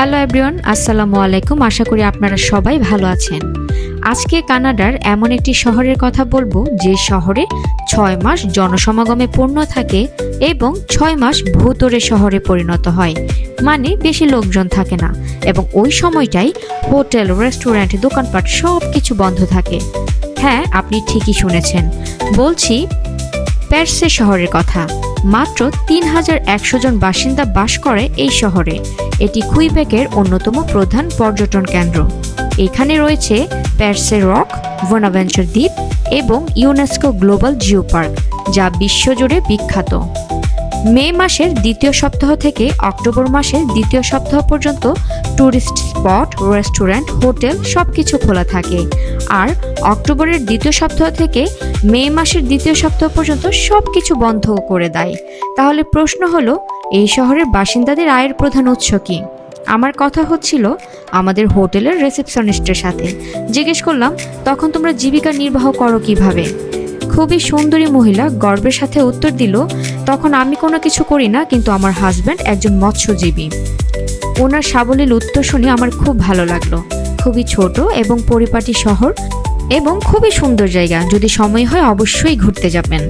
Hello everyone, আসসালামু আলাইকুম। আশা করি আপনারা সবাই ভালো আছেন। আজকে কানাডার এমন একটি শহরের কথা বলবো যে শহরে 6 মাস জনসমাগমে পূর্ণ থাকে এবং 6 মাস ভূতরে শহরে পরিণত হয়, মানে বেশি লোকজন থাকে না এবং ওই সময়টাই হোটেল, রেস্টুরেন্ট, দোকানপাট সব কিছু বন্ধ থাকে। হ্যাঁ, আপনি ঠিকই শুনেছেন, বলছি পেরসে শহরের কথা। মাত্র 3100 জন বাসিন্দা বাস করে এই শহরে। এটি কুইবেকের অন্যতম প্রধান পর্যটন কেন্দ্র। এখানে রয়েছে পেরসে রক, বোনাভেঞ্চার দ্বীপ এবং ইউনেস্কো গ্লোবাল জিও পার্ক, যা বিশ্বজুড়ে বিখ্যাত। মে মাসের দ্বিতীয় সপ্তাহ থেকে অক্টোবর মাসের দ্বিতীয় সপ্তাহ পর্যন্ত ট্যুরিস্ট স্পট, রেস্টুরেন্ট, হোটেল সবকিছু খোলা থাকে, আর অক্টোবরের দ্বিতীয় সপ্তাহ থেকে মে মাসের দ্বিতীয় সপ্তাহ পর্যন্ত সবকিছু বন্ধ করে দেয়। তাহলে প্রশ্ন হলো, এই শহরের বাসিন্দাদের আয়ের প্রধান উৎস কি? আমার কথা হচ্ছিল আমাদের হোটেলের রিসেপশনিস্টের সাথে। জিজ্ঞেস করলাম, তখন তোমরা জীবিকা নির্বাহ করো কিভাবে? খুবই সুন্দরী মহিলা গর্বের সাথে উত্তর দিল, তখন আমি কোনো কিছু করি না, কিন্তু আমার হাজব্যান্ড একজন মৎস্যজীবী। ওনার সাবলীল উত্তর শুনে আমার খুব ভালো লাগলো। খুবই ছোট এবং পরিপাটি শহর এবং খুবই সুন্দর জায়গা। যদি সময় হয় অবশ্যই ঘুরতে যাবেন।